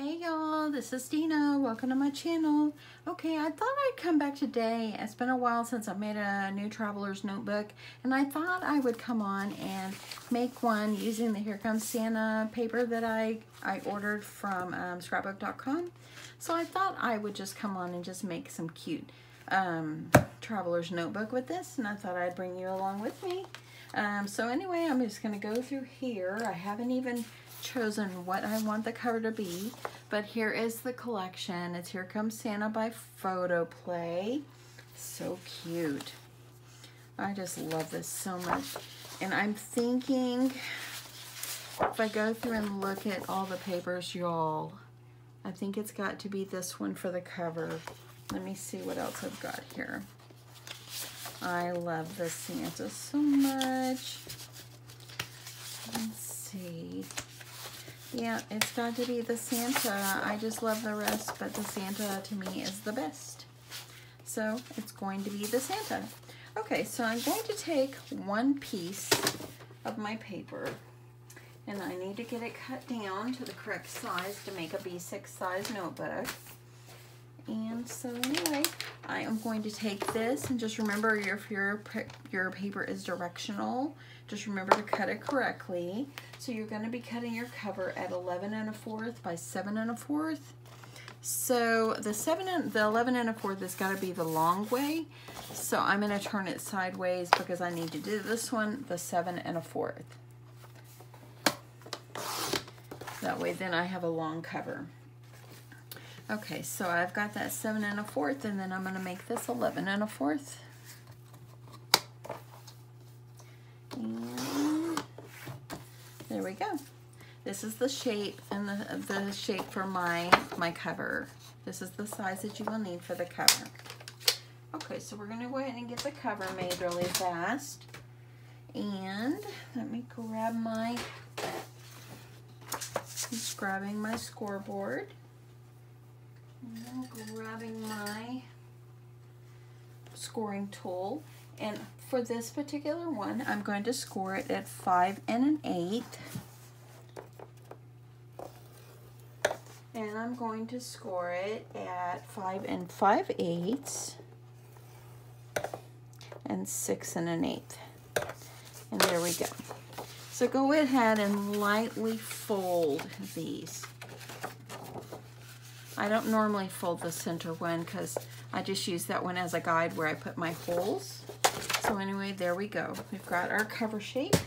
Hey y'all, this is Dina. Welcome to my channel. Okay, I thought I'd come back today. It's been a while since I made a new traveler's notebook, and I thought I would come on and make one using the Here Comes Santa paper that I ordered from scrapbook.com. So I thought I would just come on and just make some cute traveler's notebook with this, and I thought I'd bring you along with me. So anyway, I'm just going to go through here. I haven't even chosen what I want the cover to be, but here is the collection. It's Here Comes Santa by Photoplay. So cute. I just love this so much. And I'm thinking, if I go through and look at all the papers, y'all, I think it's got to be this one for the cover. Let me see what else I've got here. I love the Santa so much. Let's see. Yeah, it's got to be the Santa. I just love the rest, but the Santa to me is the best. So it's going to be the Santa. Okay, so I'm going to take one piece of my paper, and I need to get it cut down to the correct size to make a B6 size notebook. And so anyway, I am going to take this, and just remember, if your paper is directional, just remember to cut it correctly. So you're going to be cutting your cover at 11 1/4 by 7 1/4. So the 11 1/4 has got to be the long way. So I'm going to turn it sideways because I need to do this one the 7 1/4. That way then I have a long cover. Okay, so I've got that 7 1/4, and then I'm going to make this 11 1/4. And there we go. This is the shape and the shape for my cover. This is the size that you will need for the cover. Okay, so we're going to go ahead and get the cover made really fast. And let me grab just grabbing my scoreboard. And I'm grabbing my scoring tool, and for this particular one I'm going to score it at 5 1/8, and I'm going to score it at 5 5/8 and 6 1/8, and there we go. So go ahead and lightly fold these. I don't normally fold the center one because I just use that one as a guide where I put my holes. So anyway, there we go. We've got our cover shape.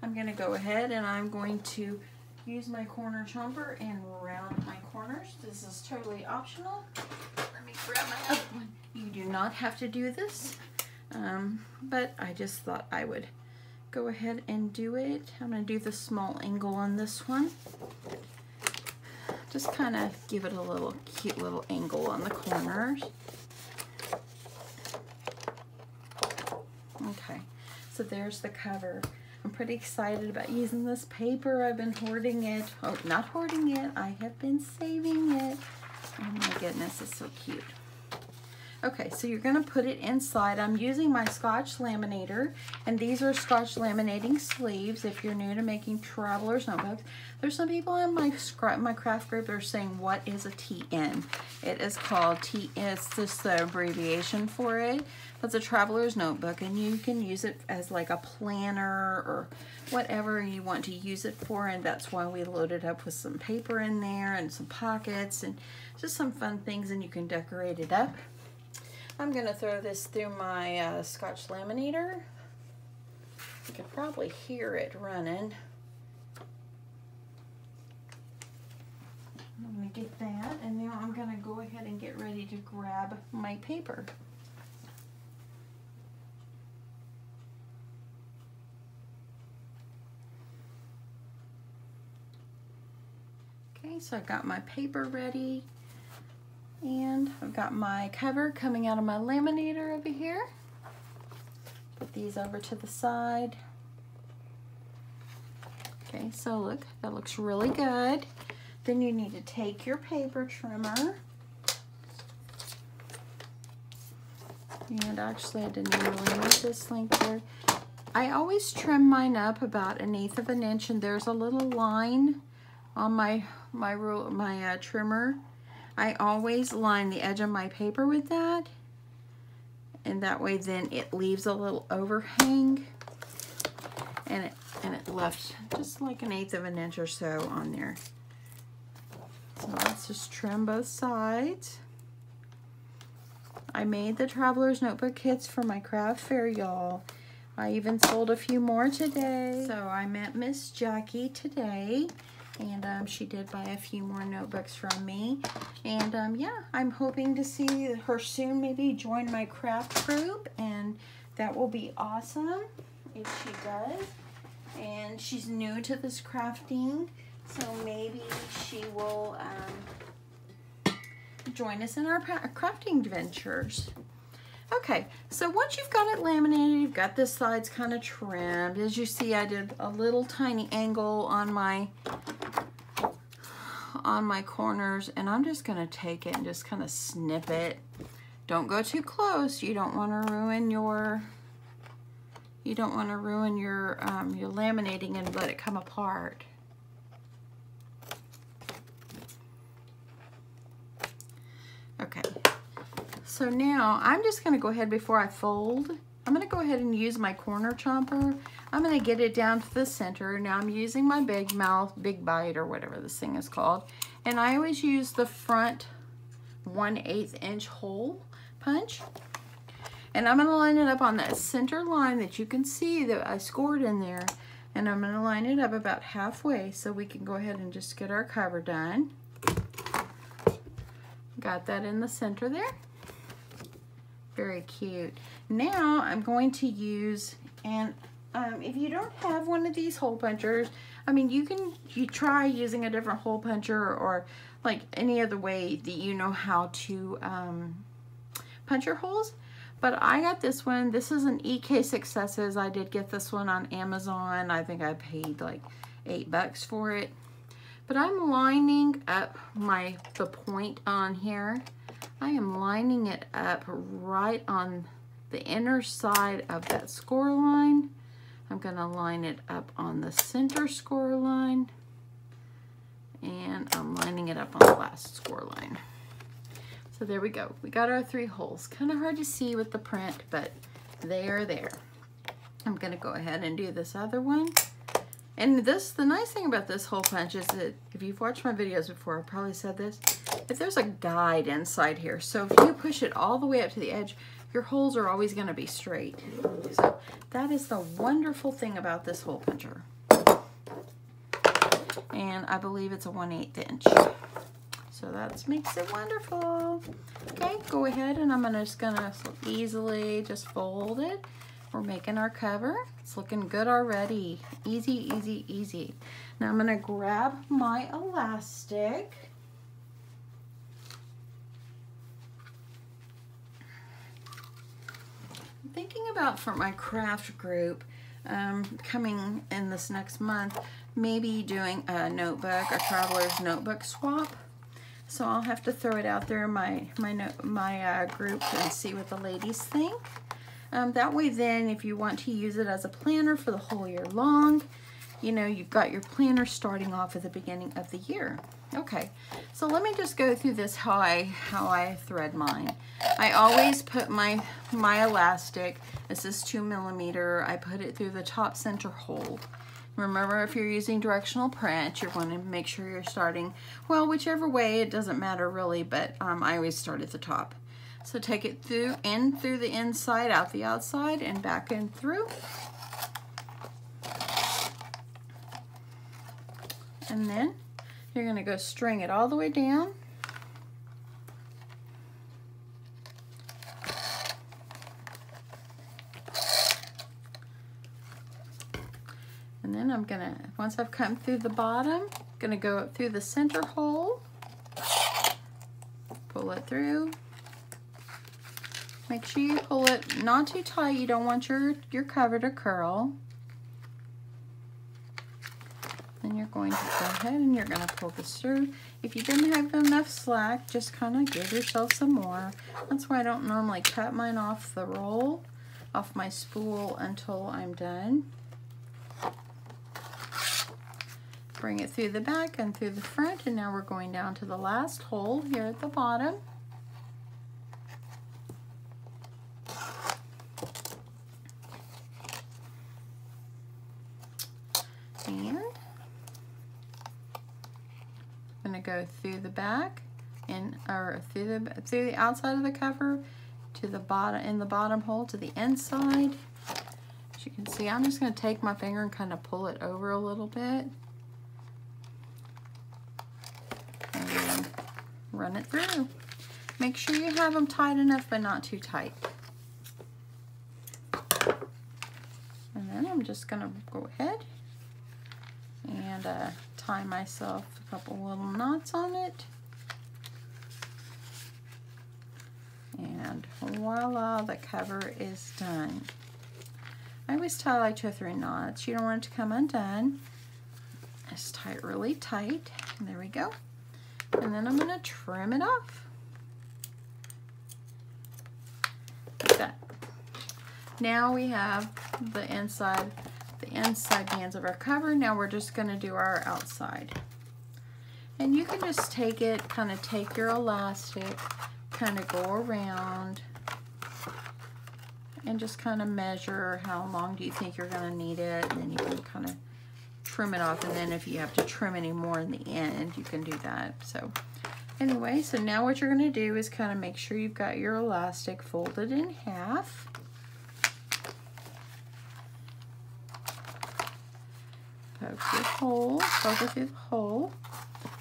I'm going to go ahead and I'm going to use my corner chomper and round my corners. This is totally optional. Let me grab my other one. You do not have to do this, but I just thought I would go ahead and do it. I'm going to do the small angle on this one. Just kind of give it a little cute little angle on the corners. Okay, so there's the cover. I'm pretty excited about using this paper. I've been hoarding it. Oh, not hoarding it. I have been saving it. Oh my goodness, it's so cute. Okay, so you're going to put it inside. I'm using my Scotch laminator, and these are Scotch laminating sleeves. If you're new to making traveler's notebooks, there's some people in my craft group that are saying, what is a TN? It is called TN. It's just the abbreviation for it. It's a traveler's notebook, and you can use it as like a planner or whatever you want to use it for, and that's why we loaded up with some paper in there and some pockets and just some fun things, and you can decorate it up. I'm going to throw this through my Scotch laminator. You can probably hear it running. I'm going to get that, and now I'm going to go ahead and get ready to grab my paper. Okay, so I've got my paper ready. And I've got my cover coming out of my laminator over here. Put these over to the side. Okay, so look, that looks really good. Then you need to take your paper trimmer. And actually I didn't even really need this length there. I always trim mine up about 1/8 of an inch, and there's a little line on my trimmer, I always line the edge of my paper with that, and that way then it leaves a little overhang, and it left just like 1/8 of an inch or so on there. So let's just trim both sides. I made the Traveler's Notebook kits for my craft fair, y'all. I even sold a few more today. So I met Miss Jackie today, and she did buy a few more notebooks from me. And yeah, I'm hoping to see her soon, maybe join my craft group, and that will be awesome if she does. And she's new to this crafting, so maybe she will join us in our crafting adventures. Okay, so once you've got it laminated, you've got the sides kind of trimmed. As you see, I did a little tiny angle on my corners, and I'm just gonna take it and just kind of snip it. Don't go too close. You don't want to ruin your your laminating and let it come apart. Okay, so now I'm just going to go ahead before I fold. I'm going to go ahead and use my corner chomper. I'm going to get it down to the center. Now I'm using my big bite, or whatever this thing is called. And I always use the front 1/8 inch hole punch. And I'm going to line it up on that center line that you can see that I scored in there. And I'm going to line it up about halfway so we can go ahead and just get our cover done. Got that in the center there. Very cute. Now I'm going to use, and if you don't have one of these hole punchers, I mean, you try using a different hole puncher, or like any other way that you know how to punch your holes. But I got this one. This is an EK Successes. I did get this one on Amazon. I think I paid like $8 for it. But I'm lining up the point on here. I am lining it up right on the inner side of that score line. I'm gonna line it up on the center score line, and I'm lining it up on the last score line. So there we go. We got our 3 holes. Kind of hard to see with the print, but they are there. I'm gonna go ahead and do this other one. And the nice thing about this hole punch is that if you've watched my videos before, I probably said this, that there's a guide inside here. So if you push it all the way up to the edge, your holes are always gonna be straight. So that is the wonderful thing about this hole puncher. And I believe it's a 1/8 inch. So that makes it wonderful. Okay, go ahead, and I'm just gonna easily just fold it. We're making our cover. It's looking good already. Easy, easy, easy. Now I'm gonna grab my elastic. I'm thinking about, for my craft group, coming in this next month, maybe doing a notebook, a Traveler's Notebook swap. So I'll have to throw it out there in my group and see what the ladies think. That way then, if you want to use it as a planner for the whole year long, you know, you've got your planner starting off at the beginning of the year. Okay, so let me just go through this how I thread mine. I always put my elastic, this is 2mm, I put it through the top center hole. Remember, if you're using directional print, you're going to make sure you're starting, well, whichever way, it doesn't matter really, but I always start at the top. So take it through the inside, out the outside, and back and through. And then you're going to go string it all the way down. And then I'm gonna, once I've come through the bottom, gonna go up through the center hole, pull it through. Make sure you pull it not too tight. You don't want your cover to curl. Then you're going to go ahead and you're gonna pull this through. If you didn't have enough slack, just kind of give yourself some more. That's why I don't normally cut mine off the roll, off my spool, until I'm done. Bring it through the back and through the front, and now we're going down to the last hole here at the bottom. And I'm going to go through the back and through the outside of the cover to the bottom, in the bottom hole to the inside. As you can see, I'm just going to take my finger and kind of pull it over a little bit. And run it through. Make sure you have them tight enough, but not too tight. And then I'm just going to go ahead and tie myself a couple little knots on it. And voila, the cover is done. I always tie like 2 or 3 knots. You don't want it to come undone. Just tie it really tight. And there we go. And then I'm going to trim it off. Like that. Now we have the inside bands of our cover. Now we're just going to do our outside. And you can just take it, kind of take your elastic, kind of go around and just kind of measure how long do you think you're going to need it, and then you can kind of trim it off, and then if you have to trim any more in the end, you can do that. So anyway, so now what you're going to do is kind of make sure you've got your elastic folded in half. Poke your hole, poke it through the hole.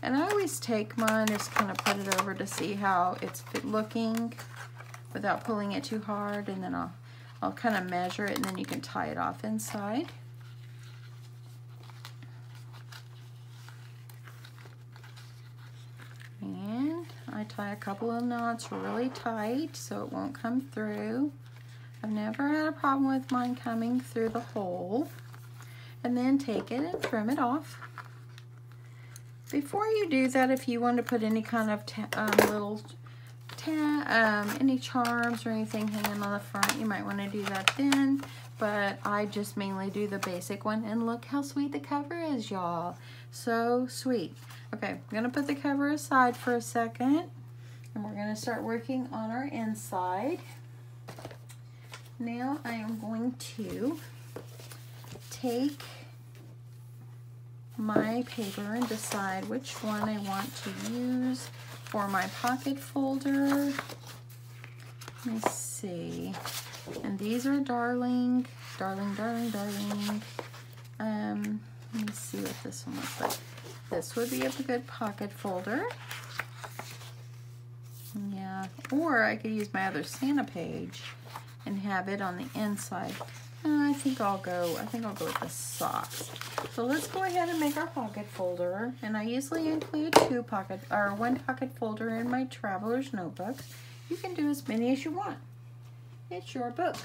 And I always take mine, just kind of put it over to see how it's looking without pulling it too hard, and then I'll kind of measure it, and then you can tie it off inside. And I tie a couple of knots really tight so it won't come through. I've never had a problem with mine coming through the hole. And then take it and trim it off. Before you do that, if you want to put any kind of any charms or anything hanging on the front, you might want to do that then. But I just mainly do the basic one. And look how sweet the cover is, y'all. So sweet. Okay, I'm going to put the cover aside for a second. And we're going to start working on our inside. Now I am going to take my paper and decide which one I want to use for my pocket folder. Let me see. And these are darling. Let me see what this one looks like. This would be a good pocket folder. Yeah, or I could use my other Santa page and have it on the inside. I think I'll go with the socks. So let's go ahead and make our pocket folder. And I usually include one pocket folder in my traveler's notebooks. You can do as many as you want. It's your book.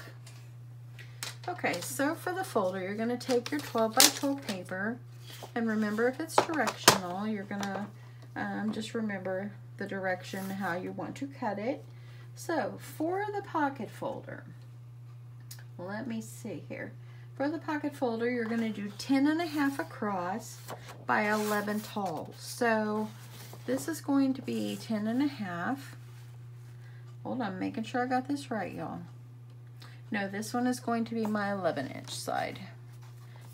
Okay, so for the folder, you're going to take your 12 by 12 paper. And remember, if it's directional, you're going to just remember the direction, how you want to cut it. So for the pocket folder, let me see here. For the pocket folder, you're going to do 10.5 across by 11 tall. So this is going to be 10.5. Hold on, making sure I got this right, y'all. No, this one is going to be my 11-inch side.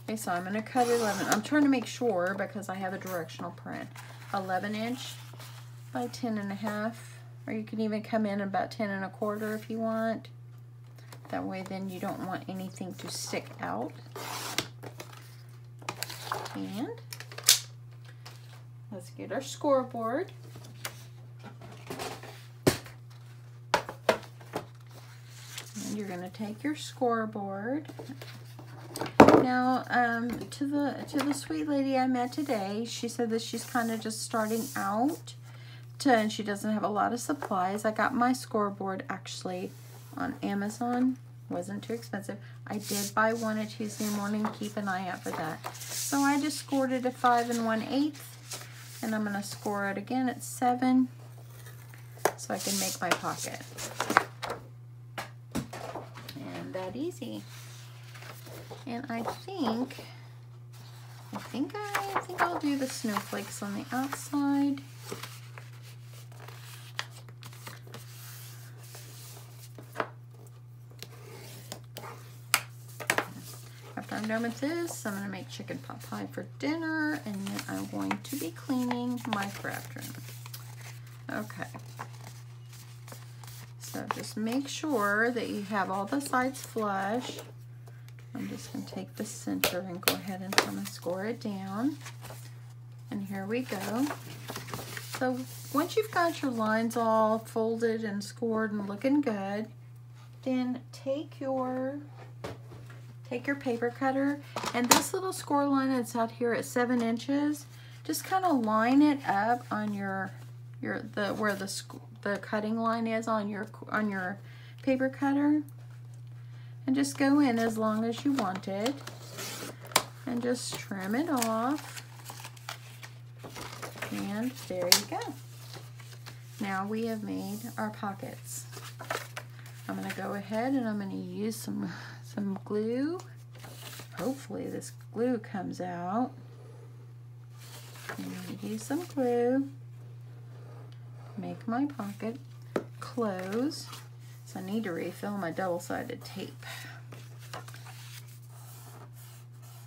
Okay, so I'm going to cut 11. I'm trying to make sure because I have a directional print. 11-inch by 10.5, or you can even come in about 10.25 if you want. That way then you don't want anything to stick out. And let's get our scoreboard. And you're going to take your scoreboard. Now, to the sweet lady I met today, she said that she's kind of just starting out and she doesn't have a lot of supplies. I got my scoreboard actually on Amazon. Wasn't too expensive. I did buy one a Tuesday morning. Keep an eye out for that. So I just scored it at 5 1/8, and I'm going to score it again at 7 so I can make my pocket. And that easy. And I think I think I'll do the snowflakes on the outside. After I'm done with this, I'm going to make chicken pot pie for dinner, and then I'm going to be cleaning my craft room. Okay. So just make sure that you have all the sides flush. I'm just going to take the center and go ahead and kind of score it down. And here we go. So once you've got your lines all folded and scored and looking good, then take your paper cutter, and this little score line that's out here at 7 inches, just kind of line it up on where the cutting line is on your paper cutter. And just go in as long as you want it, and just trim it off, and there you go. Now we have made our pockets. I'm going to go ahead and I'm going to use some glue. Hopefully this glue comes out. I'm going to use some glue, make my pocket close. So I need to refill my double-sided tape.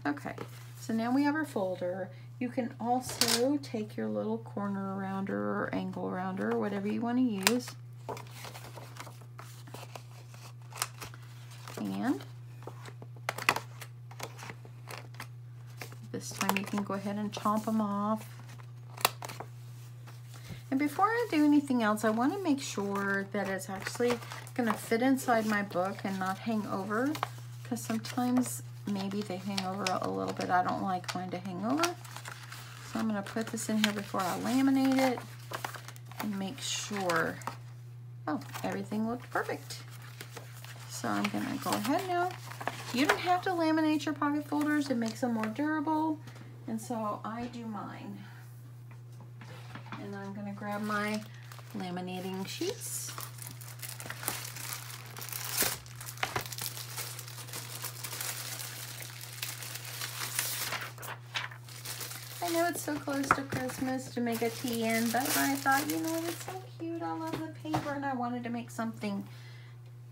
Okay, so now we have our folder. You can also take your little corner rounder or angle rounder, or whatever you want to use. And this time you can go ahead and chomp them off. And before I do anything else, I want to make sure that it's actually going to fit inside my book and not hang over, because sometimes maybe they hang over a little bit. I don't like mine to hang over. So I'm going to put this in here before I laminate it and make sure, oh, everything looked perfect. So I'm going to go ahead now. You don't have to laminate your pocket folders. It makes them more durable. And so I do mine. And I'm going to grab my laminating sheets. I know it's so close to Christmas to make a tea in, but I thought, you know, it's so cute. I love the paper, and I wanted to make something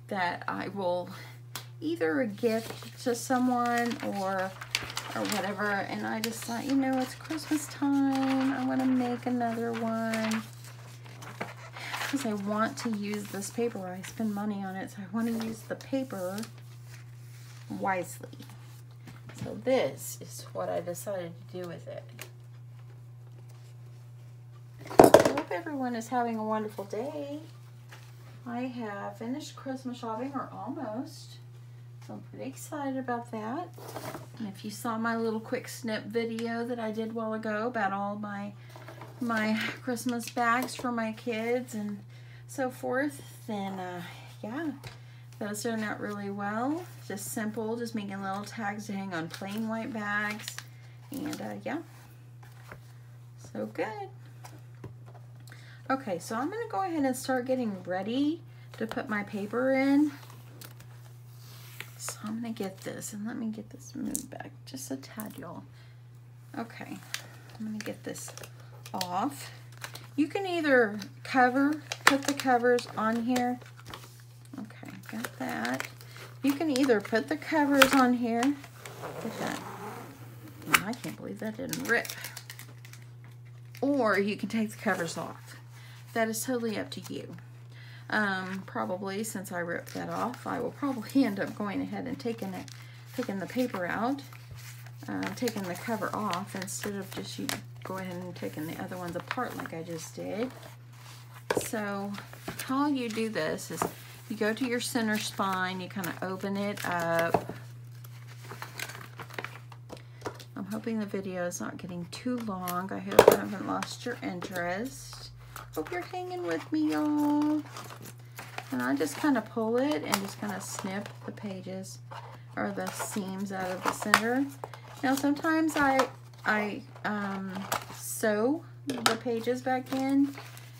that I will either gift to someone or whatever. And I just thought, you know, it's Christmas time. I want to make another one because I want to use this paper. I spend money on it, so I want to use the paper wisely. So this is what I decided to do with it. I hope everyone is having a wonderful day. I have finished Christmas shopping, or almost. So I'm pretty excited about that. And if you saw my little quick snip video that I did a while ago about all my Christmas bags for my kids and so forth, then yeah, those turned out really well. Just simple, just making little tags to hang on plain white bags. And yeah, so good. Okay, so I'm going to go ahead and start getting ready to put my paper in. So I'm going to get this, and let me get this moved back just a tad, y'all. Okay, I'm going to get this off. You can either put the covers on here. Okay, got that. You can either put the covers on here. Look at that. Oh, I can't believe that didn't rip. Or you can take the covers off. That is totally up to you. Probably, since I ripped that off, I will probably end up going ahead and taking the paper out, taking the cover off, instead of just you go ahead and taking the other ones apart like I just did. So how you do this is you go to your center spine, you kind of open it up. I'm hoping the video is not getting too long. I hope I haven't lost your interest. Hope you're hanging with me, y'all. And I just kind of pull it and just kind of snip the pages or the seams out of the center. Now sometimes I sew the pages back in,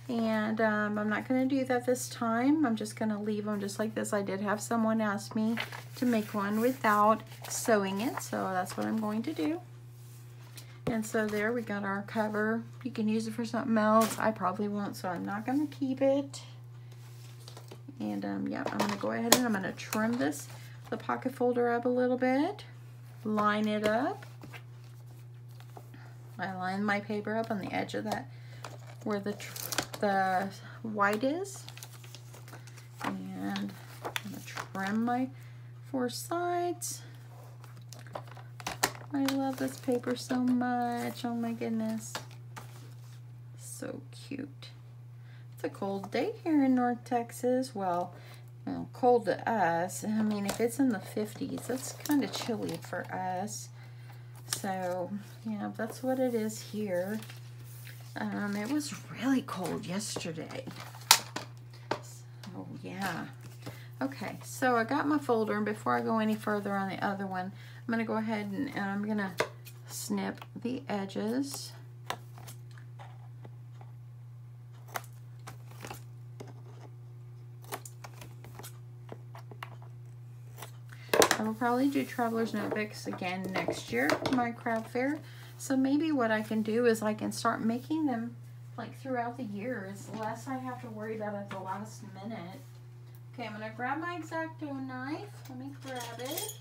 and I'm not going to do that this time. I'm just going to leave them just like this. I did have someone ask me to make one without sewing it, so that's what I'm going to do. And so there we got our cover. You can use it for something else. I probably won't, so I'm not going to keep it. And yeah, I'm going to go ahead and I'm going to trim the pocket folder up a little bit. Line it up. I line my paper up on the edge of that where the white is. And I'm going to trim my 4 sides. I love this paper so much. Oh my goodness. So cute. It's a cold day here in North Texas. Well, cold to us. I mean, if it's in the 50s, that's kind of chilly for us. So, yeah, that's what it is here. It was really cold yesterday. So, yeah. Okay, so I got my folder, and before I go any further on the other one, I'm going to go ahead and I'm going to snip the edges. I will probably do Traveler's Notebooks again next year for my craft fair. So maybe what I can do is I can start making them like throughout the year. It's less I have to worry about at the last minute. Okay, I'm going to grab my X-Acto knife. Let me grab it.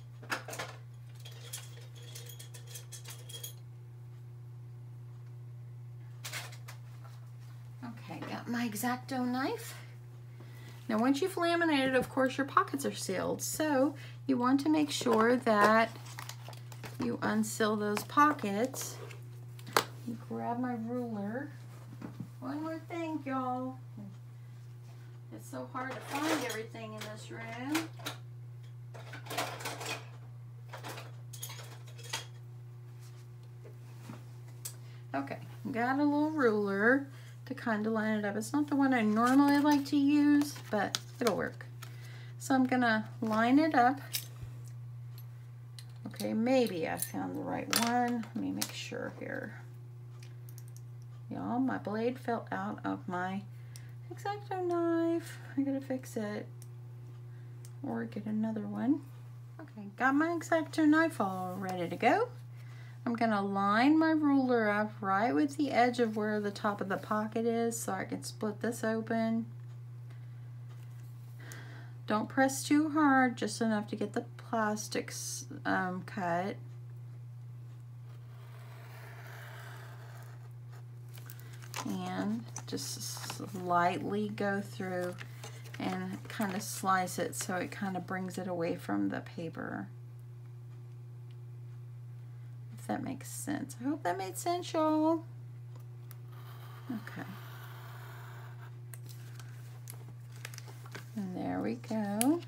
Okay, got my X-Acto knife. Now once you've laminated, of course, your pockets are sealed. So you want to make sure that you unseal those pockets. You grab my ruler. One more thing, y'all. It's so hard to find everything in this room. Okay, got a little ruler to kind of line it up. It's not the one I normally like to use, but it'll work. So I'm gonna line it up. Okay, maybe I found the right one. Let me make sure here. Y'all, my blade fell out of my X-Acto knife. I gotta fix it or get another one. Okay, got my X-Acto knife all ready to go. I'm gonna line my ruler up right with the edge of where the top of the pocket is so I can split this open. Don't press too hard, just enough to get the plastics cut. And just slightly go through and kind of slice it so it kind of brings it away from the paper. If that makes sense. I hope that made sense, y'all. Okay. And there we go.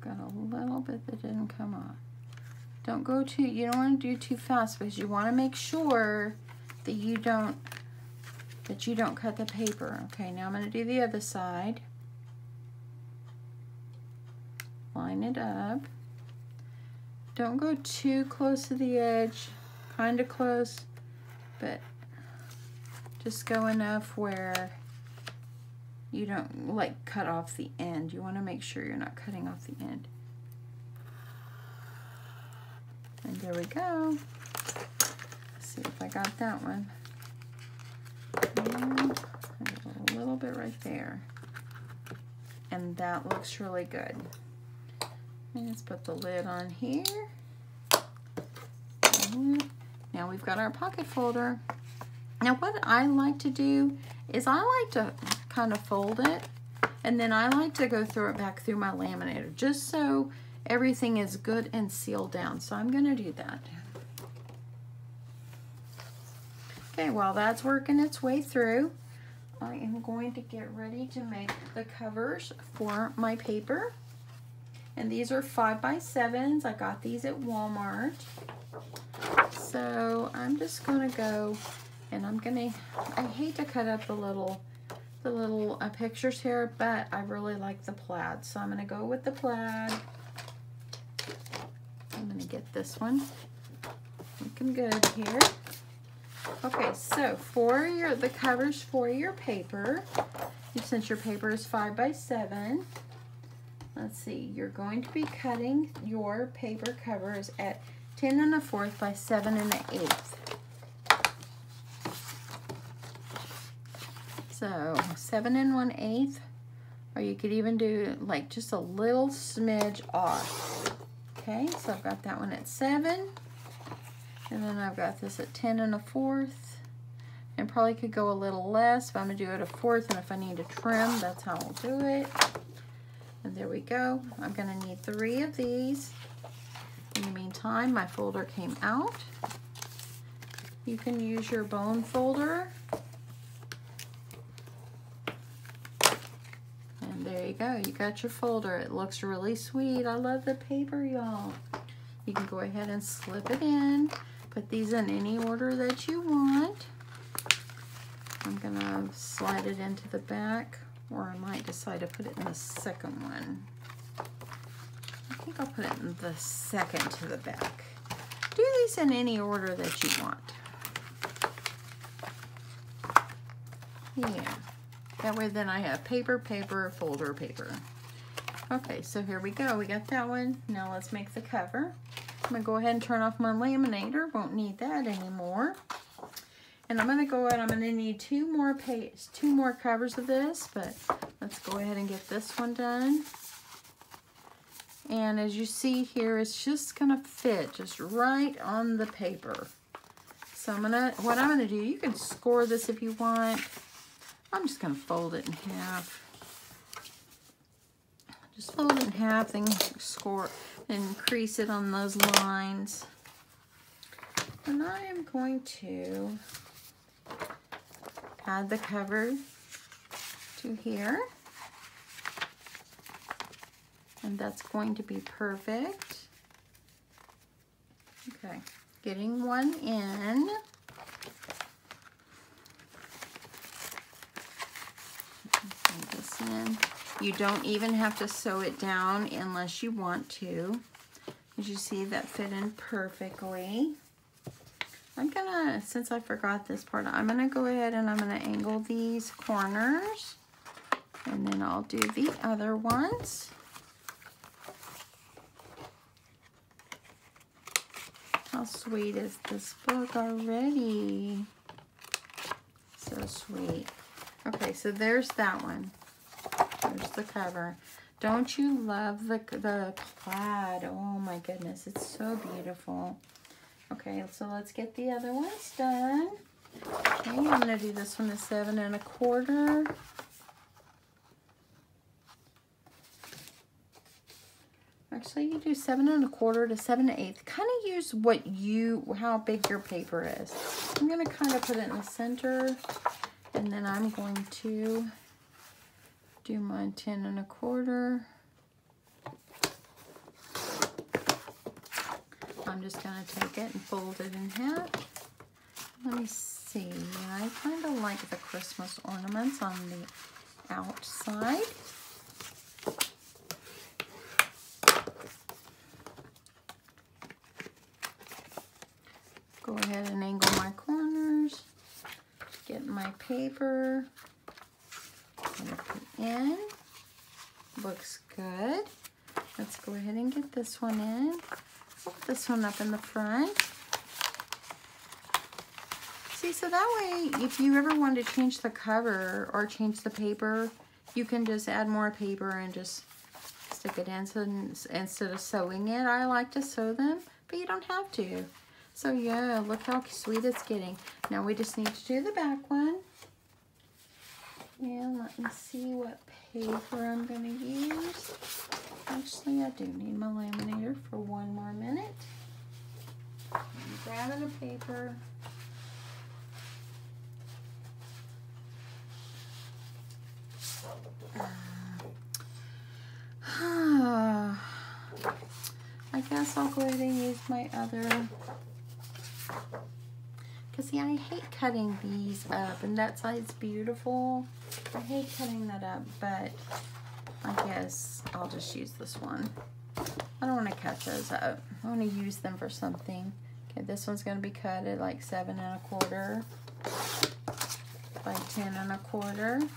Got a little bit that didn't come off. Don't go too, you don't want to do too fast because you want to make sure that you don't cut the paper. Okay, now I'm going to do the other side. Line it up. Don't go too close to the edge, kind of close, but just go enough where you don't like cut off the end. You want to make sure you're not cutting off the end. And there we go. Let's see if I got that one. And a little bit right there. And that looks really good. And let's put the lid on here. And now we've got our pocket folder. Now what I like to do is I like to kind of fold it, and then I like to go through it back through my laminator just so everything is good and sealed down. So I'm going to do that. Okay, while that's working its way through, I am going to get ready to make the covers for my paper. And these are 5x7s. I got these at Walmart. So I'm just going to go, and I hate to cut up the little pictures here, but I really like the plaid. So I'm going to go with the plaid. I'm going to get this one looking good here. Okay, so for the covers for your paper, since your paper is 5x7, let's see, you're going to be cutting your paper covers at 10 1/4 by 7 1/8. So 7 1/8, or you could even do like just a little smidge off. Okay, so I've got that one at 7, and then I've got this at 10 1/4, and probably could go a little less if I'm gonna do it 1/4, and if I need to trim, that's how I'll do it. And there we go. I'm gonna need 3 of these. In the meantime, my folder came out. You can use your bone folder. And there you go. You got your folder. It looks really sweet. I love the paper, y'all. You can go ahead and slip it in. Put these in any order that you want. I'm gonna slide it into the back, or I might decide to put it in the second one. I think I'll put it in the second to the back. Do these in any order that you want. Yeah. That way then I have paper, paper, folder, paper. Okay, so here we go. We got that one. Now let's make the cover. I'm gonna go ahead and turn off my laminator. Won't need that anymore. And I'm gonna go ahead, I'm gonna need two more covers of this, but let's go ahead and get this one done. And as you see here, it's just gonna fit just right on the paper. So what I'm gonna do, you can score this if you want. I'm just gonna fold it in half. Just fold it in half and score and crease it on those lines. And I am going to add the cover to here. And that's going to be perfect. Okay, getting one in. Put this in. You don't even have to sew it down unless you want to. As you see, that fit in perfectly. I'm gonna, since I forgot this part, I'm gonna go ahead and I'm gonna angle these corners, and then I'll do the other ones. How sweet is this book already? So sweet. Okay, so there's that one. There's the cover. Don't you love the plaid? Oh my goodness, it's so beautiful. Okay, so let's get the other ones done. Okay, I'm gonna do this one to 7 1/4. Actually, you do 7 1/4 to 7 1/8. Kind of use how big your paper is. I'm gonna kind of put it in the center, and then I'm going to do my 10 1/4. I'm just gonna take it and fold it in half. Let me see. I kind of like the Christmas ornaments on the outside. Go ahead and angle my corners. Get my paper. Put it in. Looks good. Let's go ahead and get this one in. Put this one up in the front. See, so that way, if you ever want to change the cover or change the paper, you can just add more paper and just stick it in. So instead of sewing it, I like to sew them, but you don't have to. So yeah, look how sweet it's getting. Now we just need to do the back one. And let me see what paper I'm going to use. Actually, I do need my laminator for one more minute. I'm grabbing a paper. I guess I'll go ahead and use my other. Because see, I hate cutting these up, and that side's beautiful. I hate cutting that up, but I guess I'll just use this one. I don't want to cut those up. I want to use them for something. Okay, this one's going to be cut at like 7 1/4 by 10 1/4.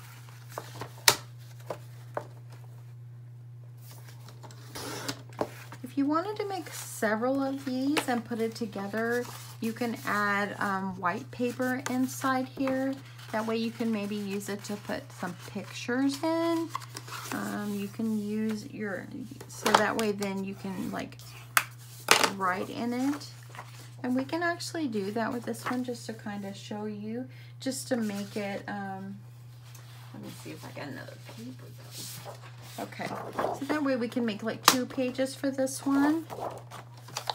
If you wanted to make several of these and put it together, you can add white paper inside here. That way you can maybe use it to put some pictures in. You can use so that way then you can like write in it. And we can actually do that with this one just to kind of show you, just to make it, let me see if I got another paper though. Okay, so that way we can make like 2 pages for this one.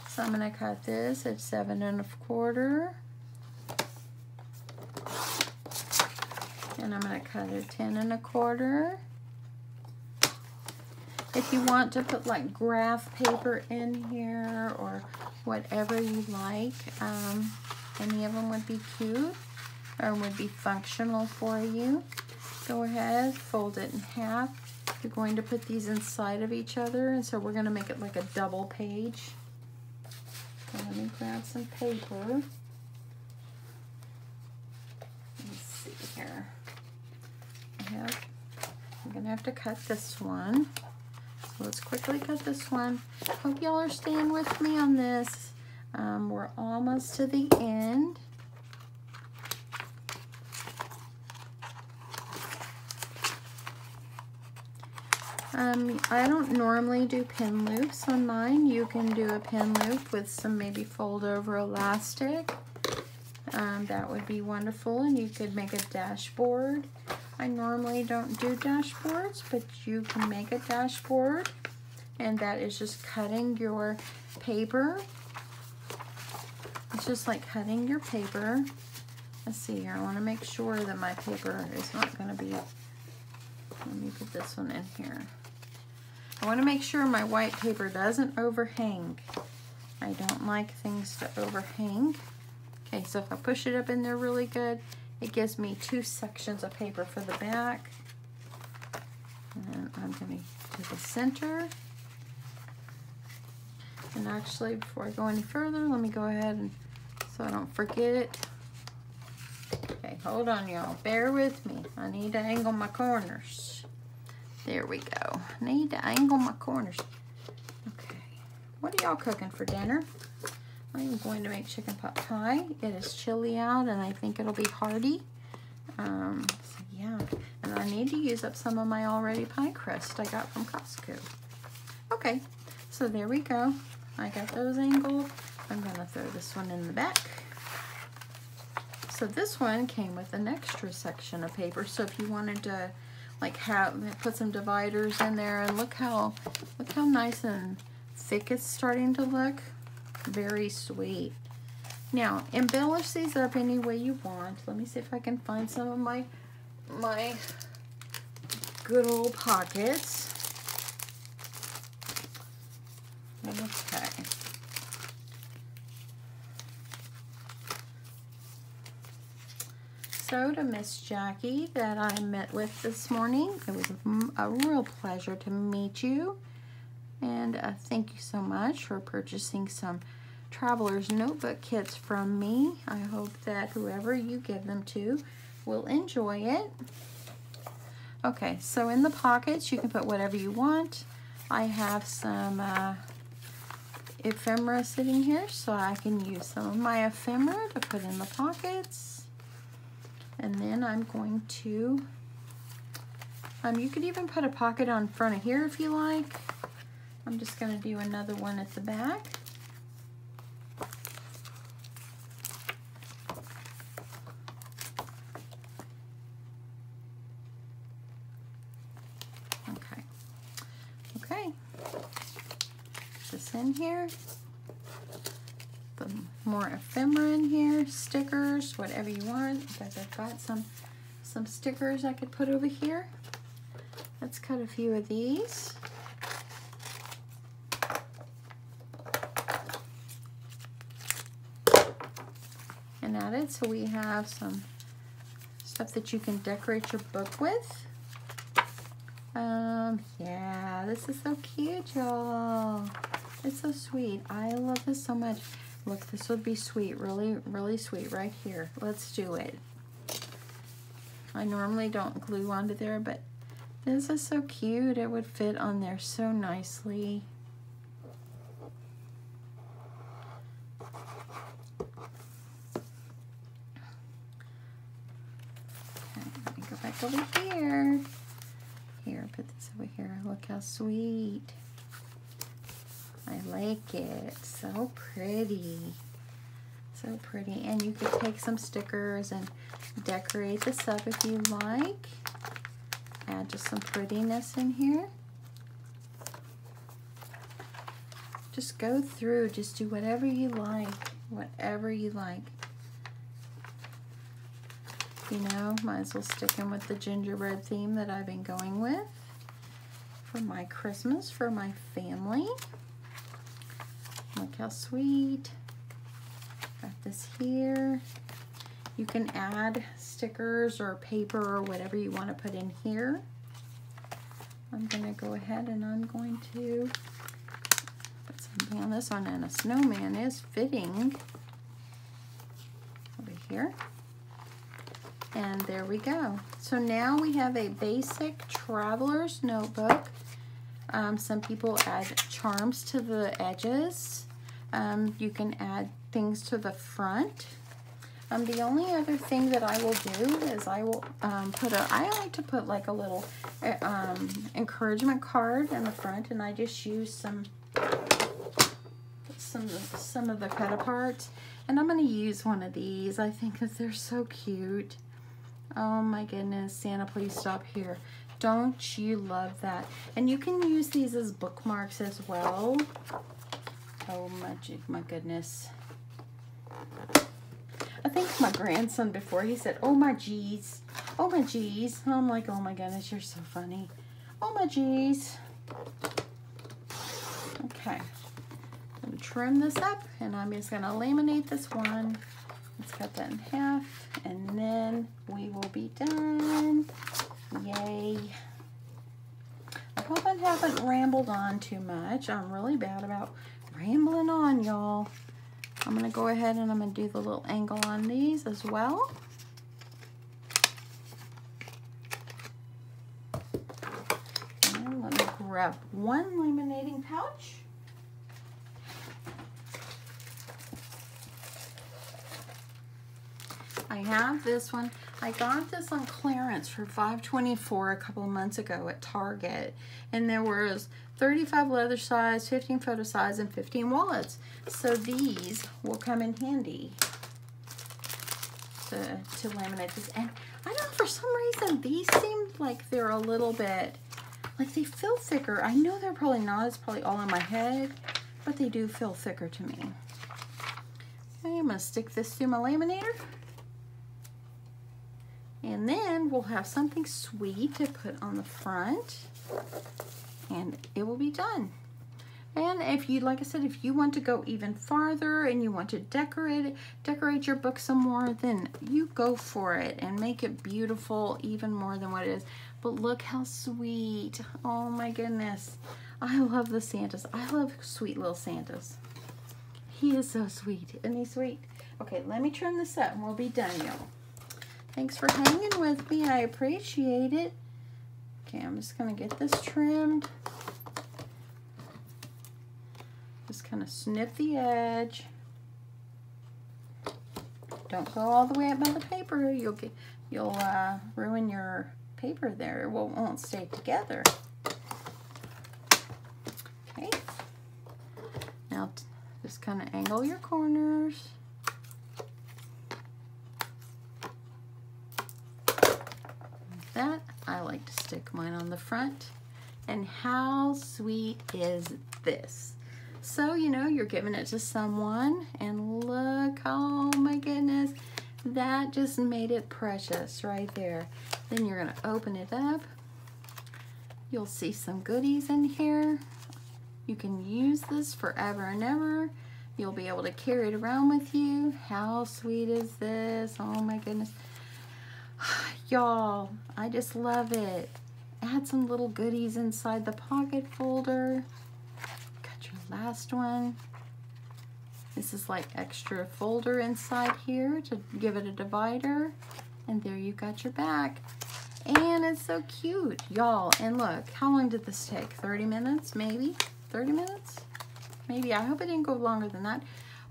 So I'm gonna cut this at 7 1/4. And I'm gonna cut it 10 1/4. If you want to put like graph paper in here or whatever you like, any of them would be cute or would be functional for you. Go ahead, fold it in half. You're going to put these inside of each other, and so we're going to make it like a double page. So let me grab some paper. Let's see here. I'm going to have to cut this one. So let's quickly cut this one. Hope y'all are staying with me on this. We're almost to the end. I don't normally do pin loops on mine. You can do a pin loop with some maybe fold over elastic. That would be wonderful, and you could make a dashboard. I normally don't do dashboards, but you can make a dashboard, and that is just cutting your paper. It's just like cutting your paper. Let's see here, I want to make sure that my paper is not going to be, let me put this one in here. I want to make sure my white paper doesn't overhang. I don't like things to overhang. Okay, so if I push it up in there really good, it gives me 2 sections of paper for the back. And I'm going to do the center. And actually, before I go any further, let me go ahead and, so I don't forget. Okay, hold on y'all, bear with me. I need to angle my corners. There we go. I need to angle my corners. Okay, what are y'all cooking for dinner? I'm going to make chicken pot pie. It is chilly out and I think it'll be hearty. So yeah, and I need to use up some of my already pie crust I got from Costco. Okay, so there we go. I got those angled. I'm gonna throw this one in the back. So this one came with an extra section of paper. So if you wanted to like put some dividers in there, and look how nice and thick it's starting to look. Very sweet. Now embellish these up any way you want. Let me see if I can find some of my good old pockets. Okay. So to Miss Jackie that I met with this morning, it was a real pleasure to meet you. And thank you so much for purchasing some Traveler's Notebook kits from me. I hope that whoever you give them to will enjoy it. Okay, so in the pockets you can put whatever you want. I have some ephemera sitting here, so I can use some of my ephemera to put in the pockets. And then I'm going to, you could even put a pocket on front of here if you like. I'm just going to do another one at the back. Okay. Okay. Put this in here. Put more ephemera in here, stickers, whatever you want. Because I've got some stickers I could put over here. Let's cut a few of these. And add it so we have some stuff that you can decorate your book with. Yeah, this is so cute, y'all. It's so sweet. I love this so much. Look, this would be sweet, really, really sweet right here. Let's do it. I normally don't glue onto there, but this is so cute. It would fit on there so nicely. back over here. Here, put this over here. Look how sweet. I like it. So pretty. So pretty. And you could take some stickers and decorate this up if you like. Add just some prettiness in here. Just go through. Just do whatever you like. Whatever you like. You know, might as well stick in with the gingerbread theme that I've been going with for my Christmas, for my family. Look how sweet. Got this here. You can add stickers or paper or whatever you want to put in here. I'm going to go ahead and I'm going to put something on this one, and a snowman is fitting over here. And there we go. So now we have a basic traveler's notebook. Some people add charms to the edges. You can add things to the front. The only other thing that I will do is I will I like to put like a little encouragement card in the front, and I just use some of the cut aparts. And I'm going to use one of these. I think that they're so cute. Oh my goodness, Santa, please stop here. Don't you love that? And you can use these as bookmarks as well. Oh my goodness. I think my grandson before, he said, oh my geez. Oh my geez. And I'm like, oh my goodness, you're so funny. Oh my geez. Okay. I'm going to trim this up, and I'm just going to laminate this one. Let's cut that in half, and then we will be done. Yay. I hope I haven't rambled on too much. I'm really bad about rambling on, y'all. I'm going to go ahead and I'm going to do the little angle on these as well. And let me grab one laminating pouch. I have this one. I got this on clearance for $5.24 a couple of months ago at Target, and there was 35 leather size, 15 photo size, and 15 wallets. So these will come in handy to laminate this. And I don't know, for some reason these seem like they're a little bit, like they feel thicker. I know they're probably not, it's probably all in my head, but they do feel thicker to me. Okay, I'm gonna stick this through my laminator. And then we'll have something sweet to put on the front, and it will be done. And if you, like I said, if you want to go even farther and you want to decorate your book some more, then you go for it and make it beautiful even more than what it is. But look how sweet. Oh my goodness. I love the Santas. I love sweet little Santas. He is so sweet. Isn't he sweet? Okay, let me trim this up and we'll be done, y'all. Thanks for hanging with me. I appreciate it. Okay, I'm just going to get this trimmed. Just kind of snip the edge. Don't go all the way up by the paper. You'll ruin your paper there. It won't stay together. Okay. Now just kind of angle your corners. That I like to stick mine on the front. And how sweet is this? So, you know, you're giving it to someone, and look, oh my goodness, that just made it precious right there. Then you're gonna open it up. You'll see some goodies in here. You can use this forever and ever. You'll be able to carry it around with you. How sweet is this? Oh my goodness. Y'all, I just love it. Add some little goodies inside the pocket folder. Got your last one. This is like extra folder inside here to give it a divider. And there you got your back. And it's so cute, y'all. And look, how long did this take? 30 minutes, maybe? 30 minutes? Maybe. I hope it didn't go longer than that.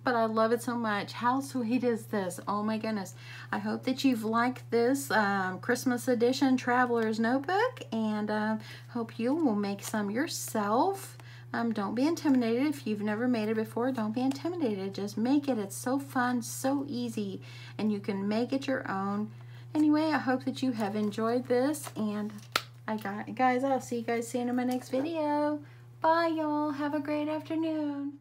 but I love it so much. How sweet is this? Oh my goodness. I hope that you've liked this Christmas edition Traveler's Notebook, and hope you will make some yourself. Don't be intimidated. If you've never made it before, don't be intimidated. Just make it. It's so fun, so easy, and you can make it your own. Anyway, I hope that you have enjoyed this, and guys, I'll see you guys soon in my next video. Bye, y'all. Have a great afternoon.